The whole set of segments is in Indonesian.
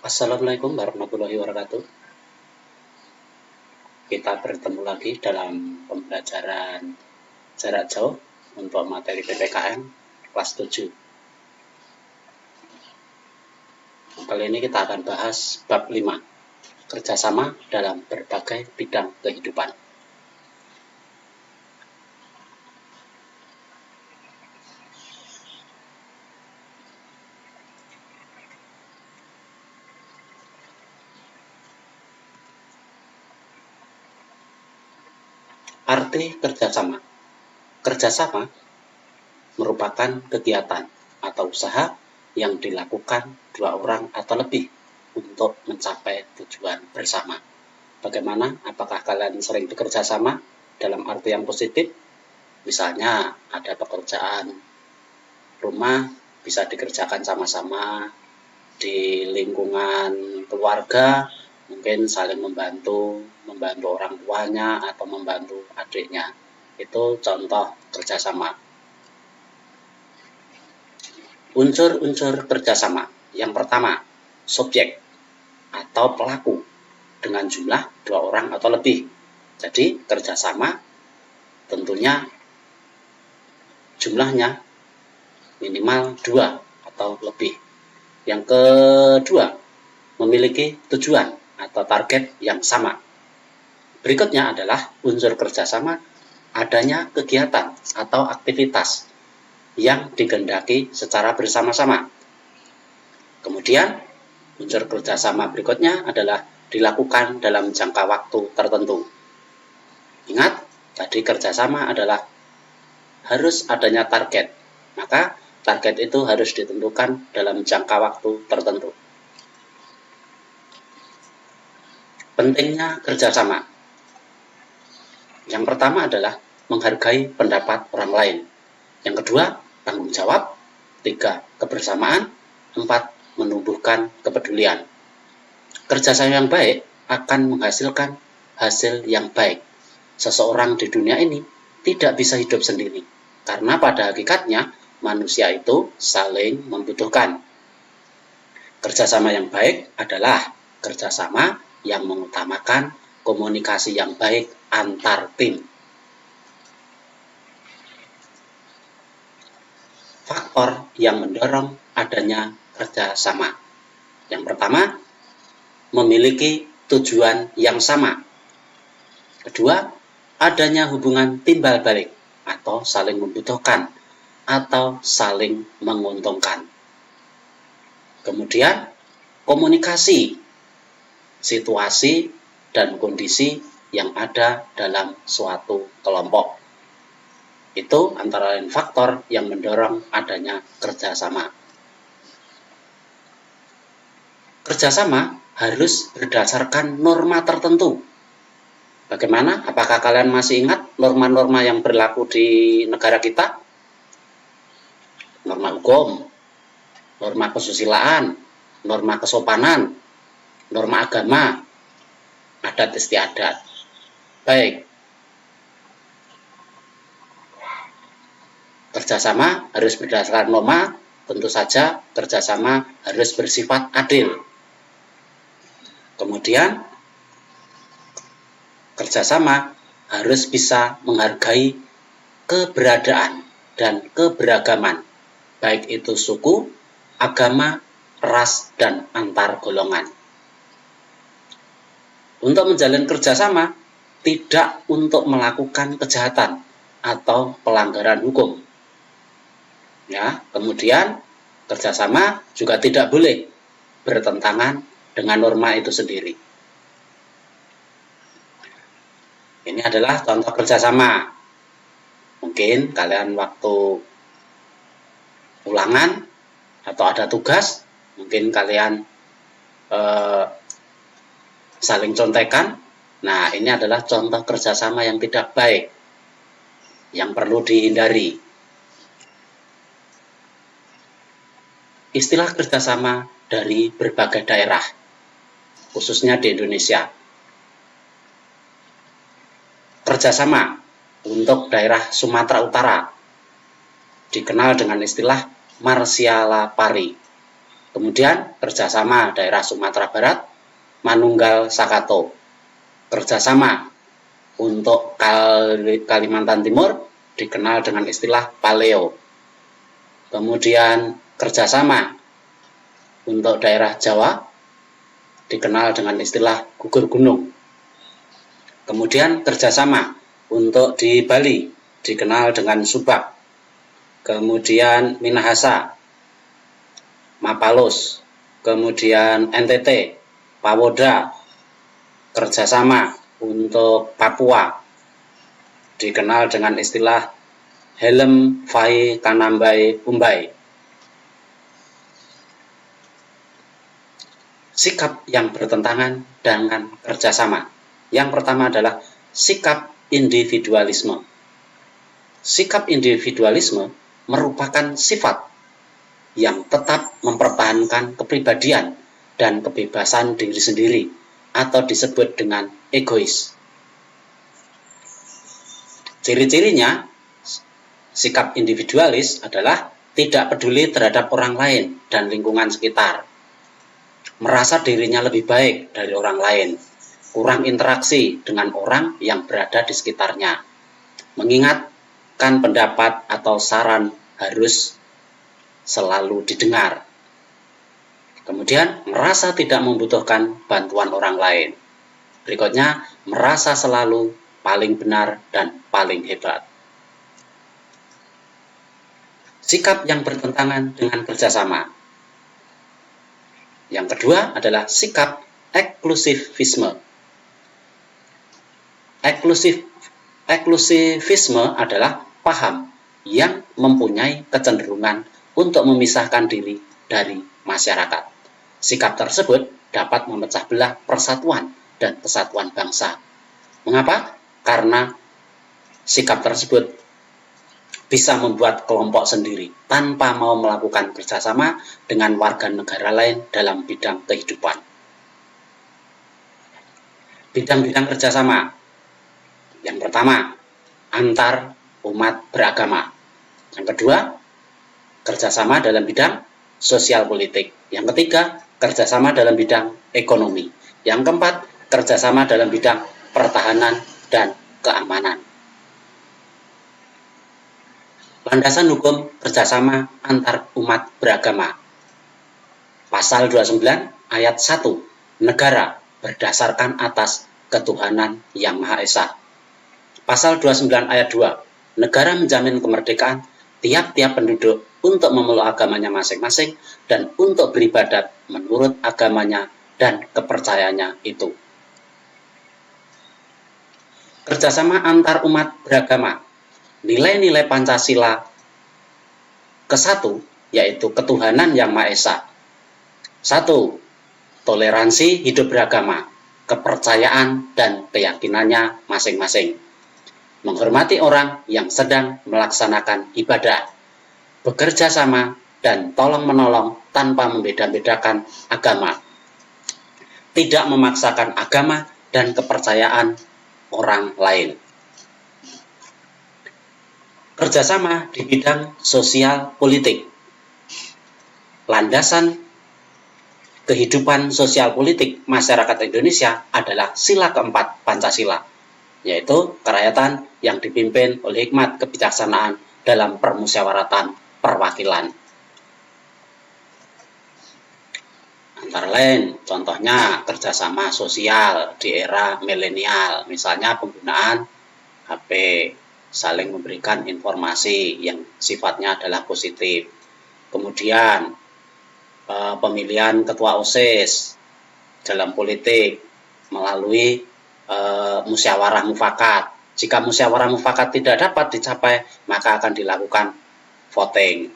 Assalamualaikum warahmatullahi wabarakatuh. Kita bertemu lagi dalam pembelajaran jarak jauh untuk materi PPKN kelas 7. Kali ini kita akan bahas bab 5, kerjasama dalam berbagai bidang kehidupan. Arti kerjasama. Kerjasama merupakan kegiatan atau usaha yang dilakukan dua orang atau lebih untuk mencapai tujuan bersama. Bagaimana? Apakah kalian sering bekerja sama dalam arti yang positif? Misalnya ada pekerjaan rumah bisa dikerjakan sama-sama, di lingkungan keluarga mungkin saling membantu orang tuanya atau membantu adiknya. Itu contoh kerjasama. Unsur-unsur kerjasama. Yang pertama, subjek atau pelaku dengan jumlah 2 orang atau lebih. Jadi kerjasama tentunya jumlahnya minimal 2 atau lebih. Yang kedua, memiliki tujuan atau target yang sama. Berikutnya adalah unsur kerjasama adanya kegiatan atau aktivitas yang digendaki secara bersama-sama. Kemudian, unsur kerjasama berikutnya adalah dilakukan dalam jangka waktu tertentu. Ingat, tadi kerjasama adalah harus adanya target. Maka, target itu harus ditentukan dalam jangka waktu tertentu. Pentingnya kerjasama. Yang pertama adalah menghargai pendapat orang lain. Yang kedua, tanggung jawab. 3, kebersamaan. 4, menumbuhkan kepedulian. Kerjasama yang baik akan menghasilkan hasil yang baik. Seseorang di dunia ini tidak bisa hidup sendiri, karena pada hakikatnya manusia itu saling membutuhkan. Kerjasama yang baik adalah kerjasama yang mengutamakan komunikasi yang baik antar tim. Faktor yang mendorong adanya kerjasama. Yang pertama, memiliki tujuan yang sama. Kedua, adanya hubungan timbal balik atau saling membutuhkan atau saling menguntungkan. Kemudian, komunikasi, situasi, dan kondisi yang ada dalam suatu kelompok. Itu antara lain faktor yang mendorong adanya kerjasama. Kerjasama harus berdasarkan norma tertentu. Bagaimana? Apakah kalian masih ingat norma-norma yang berlaku di negara kita? Norma hukum, norma kesusilaan, norma kesopanan, norma agama, adat istiadat. Baik. Kerjasama harus berdasarkan norma, tentu saja kerjasama harus bersifat adil. Kemudian, kerjasama harus bisa menghargai keberadaan dan keberagaman, baik itu suku, agama, ras, dan antar golongan. Untuk menjalin kerjasama, tidak untuk melakukan kejahatan atau pelanggaran hukum. Ya, kemudian kerjasama juga tidak boleh bertentangan dengan norma itu sendiri. Ini adalah contoh kerjasama. Mungkin kalian waktu ulangan atau ada tugas, mungkin kalian saling contekan. Nah, ini adalah contoh kerjasama yang tidak baik, yang perlu dihindari. Istilah kerjasama dari berbagai daerah, khususnya di Indonesia. Kerjasama untuk daerah Sumatera Utara dikenal dengan istilah Marsiala Pari. Kemudian kerjasama daerah Sumatera Barat, Manunggal Sakato. Kerjasama untuk Kalimantan Timur dikenal dengan istilah Paleo. Kemudian kerjasama untuk daerah Jawa dikenal dengan istilah gugur gunung. Kemudian kerjasama untuk di Bali dikenal dengan Subak. Kemudian Minahasa, Mapalus, kemudian NTT, Pawoda. Kerjasama untuk Papua dikenal dengan istilah Helem Fai Kanambai Umbai. Sikap yang bertentangan dengan kerjasama. Yang pertama adalah sikap individualisme. Sikap individualisme merupakan sifat yang tetap mempertahankan kepribadian dan kebebasan diri sendiri atau disebut dengan egois. Ciri-cirinya, sikap individualis adalah tidak peduli terhadap orang lain dan lingkungan sekitar, merasa dirinya lebih baik dari orang lain, kurang interaksi dengan orang yang berada di sekitarnya, mengingatkan pendapat atau saran harus selalu didengar. Kemudian, merasa tidak membutuhkan bantuan orang lain. Berikutnya, merasa selalu paling benar dan paling hebat. Sikap yang bertentangan dengan kerjasama. Yang kedua adalah sikap eksklusivisme. Eksklusivisme adalah paham yang mempunyai kecenderungan untuk memisahkan diri dari masyarakat. Sikap tersebut dapat memecah belah persatuan dan kesatuan bangsa. Mengapa? Karena sikap tersebut bisa membuat kelompok sendiri tanpa mau melakukan kerjasama dengan warga negara lain dalam bidang kehidupan. Bidang-bidang kerjasama. Yang pertama, antar umat beragama. Yang kedua, kerjasama dalam bidang sosial politik. Yang ketiga, kerjasama dalam bidang ekonomi. Yang keempat, kerjasama dalam bidang pertahanan dan keamanan. Landasan hukum kerjasama antar umat beragama. Pasal 29 ayat 1. Negara berdasarkan atas ketuhanan yang Maha Esa. Pasal 29 ayat 2. Negara menjamin kemerdekaan tiap-tiap penduduk untuk memeluk agamanya masing-masing dan untuk beribadat menurut agamanya dan kepercayaannya itu. Kerjasama antar umat beragama. Nilai-nilai Pancasila ke-1 yaitu ketuhanan yang Maha Esa. 1. Toleransi hidup beragama, kepercayaan dan keyakinannya masing-masing. Menghormati orang yang sedang melaksanakan ibadah, bekerja sama dan tolong-menolong tanpa membeda-bedakan agama. Tidak memaksakan agama dan kepercayaan orang lain. Kerjasama di bidang sosial politik. Landasan kehidupan sosial politik masyarakat Indonesia adalah sila keempat Pancasila, yaitu kerakyatan yang dipimpin oleh hikmat kebijaksanaan dalam permusyawaratan perwakilan. Antara lain, contohnya kerjasama sosial di era milenial, misalnya penggunaan HP, saling memberikan informasi yang sifatnya adalah positif. Kemudian, pemilihan ketua OSIS dalam politik melalui musyawarah mufakat. Jika musyawarah mufakat tidak dapat dicapai, maka akan dilakukan voting.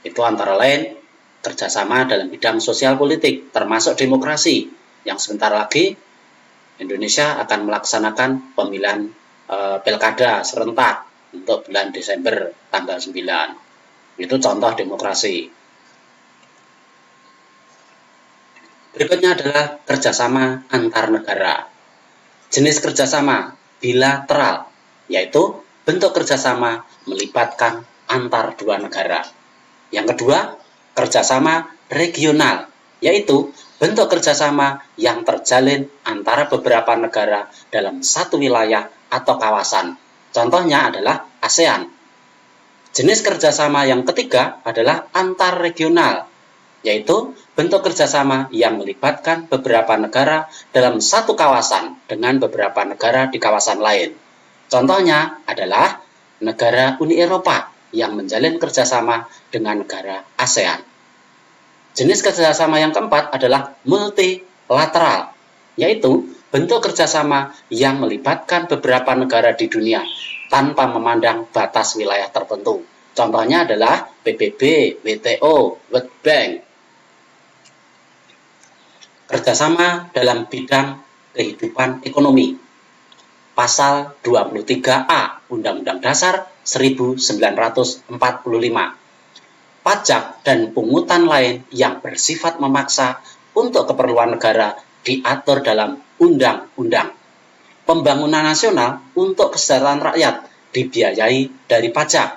Itu antara lain kerjasama dalam bidang sosial politik, termasuk demokrasi, yang sebentar lagi Indonesia akan melaksanakan pemilihan pilkada serentak untuk bulan Desember tanggal 9. Itu contoh demokrasi. Berikutnya adalah kerjasama antar negara. Jenis kerjasama bilateral, yaitu bentuk kerjasama melibatkan antar dua negara. Yang kedua, kerjasama regional, yaitu bentuk kerjasama yang terjalin antara beberapa negara dalam satu wilayah atau kawasan. Contohnya adalah ASEAN. Jenis kerjasama yang ketiga adalah antar regional, yaitu bentuk kerjasama yang melibatkan beberapa negara dalam satu kawasan dengan beberapa negara di kawasan lain. Contohnya adalah negara Uni Eropa yang menjalin kerjasama dengan negara ASEAN. Jenis kerjasama yang keempat adalah multilateral, yaitu bentuk kerjasama yang melibatkan beberapa negara di dunia tanpa memandang batas wilayah tertentu. Contohnya adalah PBB, WTO, World Bank. Kerjasama dalam bidang kehidupan ekonomi. Pasal 23A Undang-Undang Dasar 1945. Pajak dan pungutan lain yang bersifat memaksa untuk keperluan negara diatur dalam undang-undang. Pembangunan nasional untuk kesejahteraan rakyat dibiayai dari pajak.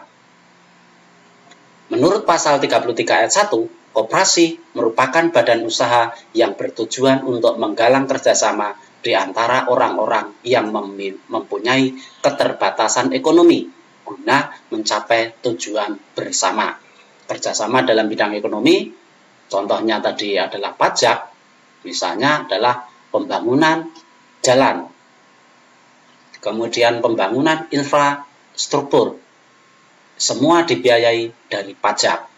Menurut pasal 33 ayat 1, koperasi merupakan badan usaha yang bertujuan untuk menggalang kerjasama di antara orang-orang yang mempunyai keterbatasan ekonomi guna mencapai tujuan bersama. Kerjasama dalam bidang ekonomi, contohnya tadi adalah pajak, misalnya adalah pembangunan jalan, kemudian pembangunan infrastruktur, semua dibiayai dari pajak.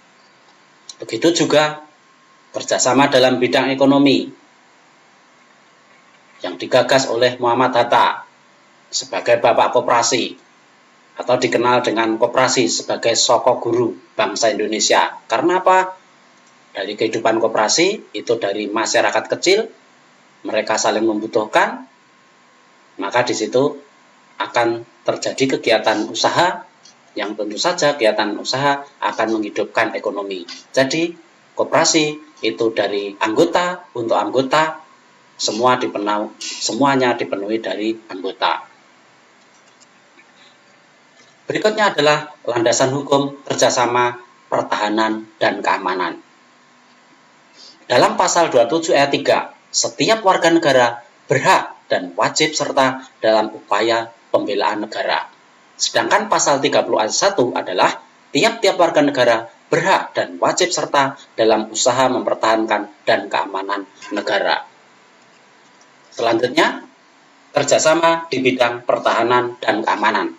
Begitu juga kerjasama dalam bidang ekonomi yang digagas oleh Muhammad Hatta sebagai bapak koperasi, atau dikenal dengan koperasi sebagai soko guru bangsa Indonesia. Karena apa? Dari kehidupan koperasi, itu dari masyarakat kecil, mereka saling membutuhkan, maka di situ akan terjadi kegiatan usaha, yang tentu saja kegiatan usaha akan menghidupkan ekonomi. Jadi, koperasi itu dari anggota untuk anggota, semuanya dipenuhi dari anggota. Berikutnya adalah landasan hukum kerjasama pertahanan dan keamanan. Dalam pasal 27 ayat 3, setiap warga negara berhak dan wajib serta dalam upaya pembelaan negara. Sedangkan pasal 30 ayat 1 adalah tiap-tiap warga negara berhak dan wajib serta dalam usaha mempertahankan dan keamanan negara. Selanjutnya, kerjasama di bidang pertahanan dan keamanan.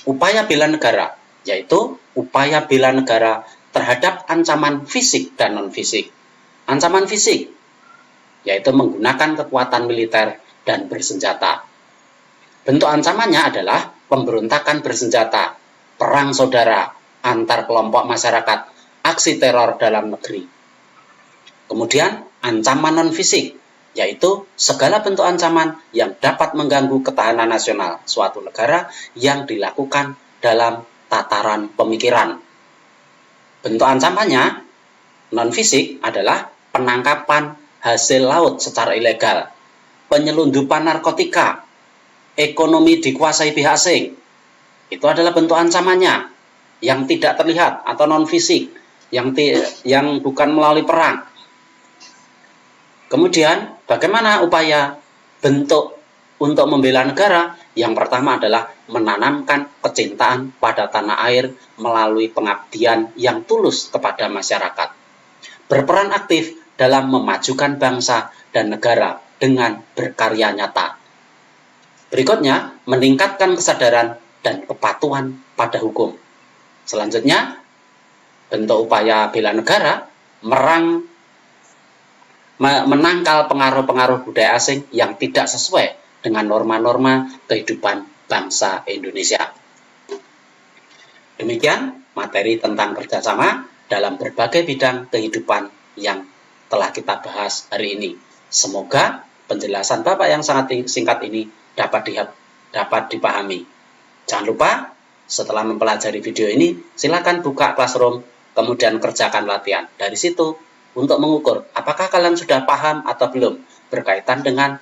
Upaya bela negara, yaitu upaya bela negara terhadap ancaman fisik dan non-fisik. Ancaman fisik, yaitu menggunakan kekuatan militer dan bersenjata. Bentuk ancamannya adalah pemberontakan bersenjata, perang saudara antar kelompok masyarakat, aksi teror dalam negeri. Kemudian, ancaman non-fisik, yaitu segala bentuk ancaman yang dapat mengganggu ketahanan nasional suatu negara yang dilakukan dalam tataran pemikiran. Bentuk ancamannya non-fisik adalah penangkapan hasil laut secara ilegal, penyelundupan narkotika, ekonomi dikuasai pihak asing. Itu adalah bentuk ancamannya yang tidak terlihat atau non-fisik, yang bukan melalui perang. Kemudian, bagaimana upaya bentuk untuk membela negara? Yang pertama adalah menanamkan kecintaan pada tanah air melalui pengabdian yang tulus kepada masyarakat. Berperan aktif dalam memajukan bangsa dan negara dengan berkarya nyata. Berikutnya, meningkatkan kesadaran dan kepatuhan pada hukum. Selanjutnya, bentuk upaya bela negara menangkal pengaruh-pengaruh budaya asing yang tidak sesuai dengan norma-norma kehidupan bangsa Indonesia. Demikian materi tentang kerjasama dalam berbagai bidang kehidupan yang telah kita bahas hari ini. Semoga penjelasan Bapak yang sangat singkat ini dapat dipahami. Jangan lupa, setelah mempelajari video ini, silakan buka Classroom, kemudian kerjakan latihan. Dari situ, untuk mengukur apakah kalian sudah paham atau belum berkaitan dengan